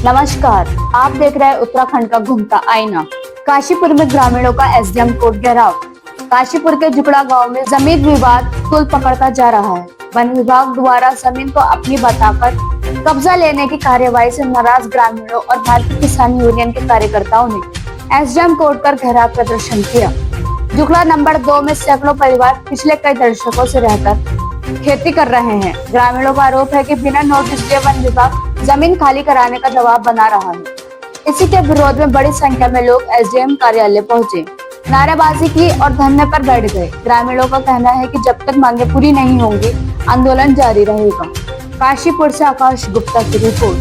नमस्कार, आप देख रहे हैं उत्तराखंड का घूमता आईना। काशीपुर में ग्रामीणों का एसडीएम कोर्ट घेराव। काशीपुर के जुकड़ा गांव में जमीन विवाद तूल पकड़ता जा रहा है। वन विभाग द्वारा जमीन को अपनी बताकर कब्जा लेने की कार्यवाही से नाराज ग्रामीणों और भारतीय किसान यूनियन के कार्यकर्ताओं ने एसडीएम कोर्ट पर घेराव प्रदर्शन किया। जुकड़ा नंबर 2 में सैकड़ों परिवार पिछले कई दशकों से रहकर खेती कर रहे हैं। ग्रामीणों का आरोप है कि बिना नोटिस के वन विभाग जमीन खाली कराने का दबाव बना रहा है। इसी के विरोध में बड़ी संख्या में लोग एसडीएम कार्यालय पहुंचे, नारेबाजी की और धरने पर बैठ गए। ग्रामीणों का कहना है कि जब तक मांगे पूरी नहीं होंगी, आंदोलन जारी रहेगा। काशीपुर से आकाश गुप्ता की रिपोर्ट।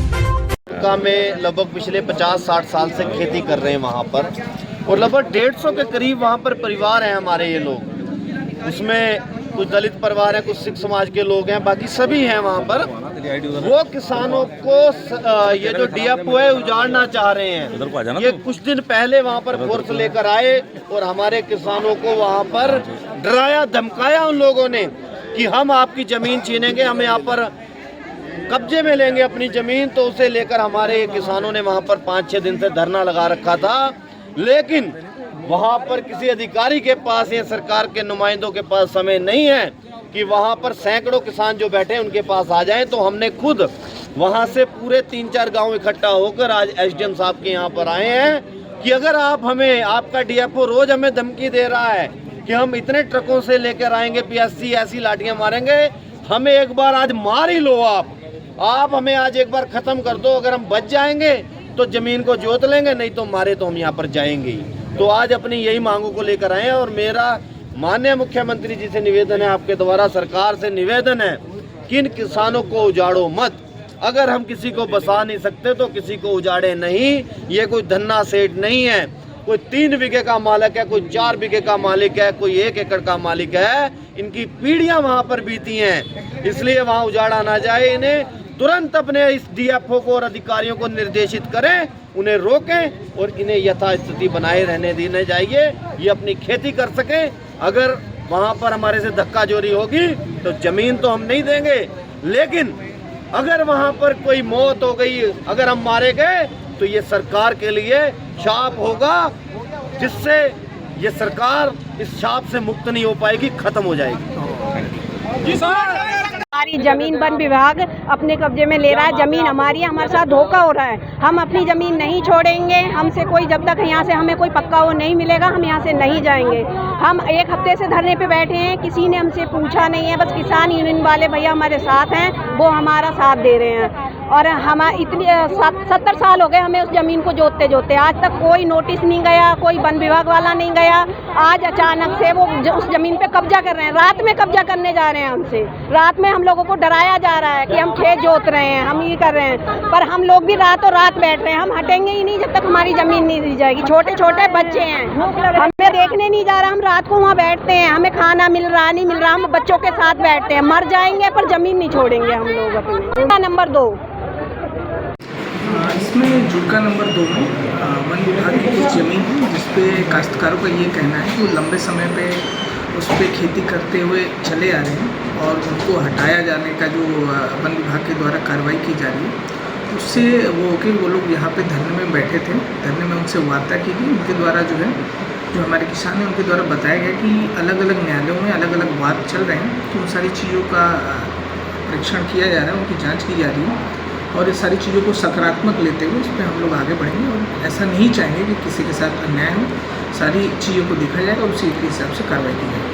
में लगभग पिछले 50-60 साल से खेती कर रहे हैं वहाँ पर, और लगभग 150 के करीब वहाँ पर परिवार हैं हमारे। ये लोग, उसमें कुछ दलित परिवार हैं, कुछ सिख समाज के लोग हैं, बाकी सभी हैं वहाँ पर। वो किसानों को ये जो डीएफओ है उजाड़ना चाह रहे हैं। ये कुछ दिन पहले वहाँ पर फोर्स लेकर आए और हमारे किसानों को वहाँ पर डराया धमकाया उन लोगों ने कि हम आपकी जमीन छीनेंगे, हम यहाँ पर कब्जे में लेंगे अपनी जमीन। तो उसे लेकर हमारे किसानों ने वहाँ पर 5-6 दिन से धरना लगा रखा था, लेकिन वहाँ पर किसी अधिकारी के पास या सरकार के नुमाइंदों के पास समय नहीं है कि वहाँ पर सैकड़ों किसान जो बैठे हैं उनके पास आ जाएं। तो हमने खुद वहाँ से पूरे 3-4 गांव इकट्ठा होकर आज एसडीएम साहब के यहाँ पर आए हैं कि अगर आप हमें, आपका डीएफओ रोज हमें धमकी दे रहा है कि हम इतने ट्रकों से लेकर आएंगे, पीएससी ऐसी लाठियाँ मारेंगे, हमें एक बार आज मार ही लो। आप हमें आज एक बार ख़त्म कर दो। अगर हम बच जाएंगे तो ज़मीन को जोत लेंगे, नहीं तो मारे तो हम यहाँ पर जाएंगे ही। तो आज अपनी यही मांगों को लेकर आए हैं और मेरा माननीय मुख्यमंत्री जी से निवेदन है, आपके द्वारा सरकार से निवेदन है कि इन किसानों को उजाड़ो मत। अगर हम किसी को बसा नहीं सकते तो किसी को उजाड़े नहीं। ये कोई धन्ना सेठ नहीं है, कोई 3 बीघे का मालिक है, कोई 4 बीघे का मालिक है, कोई 1 एकड़ का मालिक है। इनकी पीढ़ियां वहां पर बीती हैं, इसलिए वहां उजाड़ा ना जाए। इन्हें तुरंत अपने इस डीएफओ को और अधिकारियों को निर्देशित करें, उन्हें रोकें और इन्हें यथास्थिति बनाए रहने देने चाहिए, ये अपनी खेती कर सकें। अगर वहाँ पर हमारे से धक्काजोरी होगी तो ज़मीन तो हम नहीं देंगे, लेकिन अगर वहाँ पर कोई मौत हो गई, अगर हम मारे गए, तो ये सरकार के लिए शाप होगा, जिससे ये सरकार इस शाप से मुक्त नहीं हो पाएगी, खत्म हो जाएगी। जी सर, हमारी जमीन वन विभाग अपने कब्जे में ले रहा है। जमीन हमारी है, हमारे साथ धोखा हो रहा है। हम अपनी जमीन नहीं छोड़ेंगे। हमसे कोई, जब तक यहाँ से हमें कोई पक्का वो नहीं मिलेगा, हम यहाँ से नहीं जाएंगे। हम 1 हफ्ते से धरने पे बैठे हैं, किसी ने हमसे पूछा नहीं है। बस किसान यूनियन वाले भैया हमारे साथ हैं, वो हमारा साथ दे रहे हैं। और हम इतनी 70 साल हो गए हमें उस ज़मीन को जोतते जोतते, आज तक कोई नोटिस नहीं गया, कोई वन विभाग वाला नहीं गया। आज अचानक से वो उस ज़मीन पे कब्जा कर रहे हैं, रात में कब्जा करने जा रहे हैं हमसे। रात में हम लोगों को डराया जा रहा है कि हम खेत जोत रहे हैं, हम ये कर रहे हैं, पर हम लोग भी रातों रात बैठ रहे हैं। हम हटेंगे ही नहीं जब तक हमारी ज़मीन नहीं दी जाएगी। छोटे छोटे बच्चे हैं, हमें देखने नहीं जा रहा। हम रात को वहाँ बैठते हैं, हमें खाना मिल रहा नहीं मिल रहा, हम बच्चों के साथ बैठते हैं। मर जाएंगे पर ज़मीन नहीं छोड़ेंगे हम लोग अपनी। नंबर 2 इसमें जुड़का नंबर 2 में वन विभाग की कुछ ज़मीन है, जिसपे काश्तकारों का ये कहना है कि वो लंबे समय पे उस पर खेती करते हुए चले आ रहे हैं और उनको हटाया जाने का जो वन विभाग के द्वारा कार्रवाई की जा रही है, उससे वो लोग यहाँ पे धरने में बैठे थे। धरने में उनसे वार्ता की गई। उनके द्वारा जो हमारे किसान हैं उनके द्वारा बताया गया कि अलग अलग न्यायालयों में अलग अलग वाद चल रहे हैं, तो उन सारी चीज़ों का परीक्षण किया जा रहा है, उनकी जाँच की जा रही है और इस सारी चीज़ों को सकारात्मक लेते हुए इस पर हम लोग आगे बढ़ेंगे और ऐसा नहीं चाहेंगे कि किसी के साथ अन्याय हो। सारी चीज़ों को देखा जाएगा, उसी के हिसाब से कार्रवाई की जाएगी।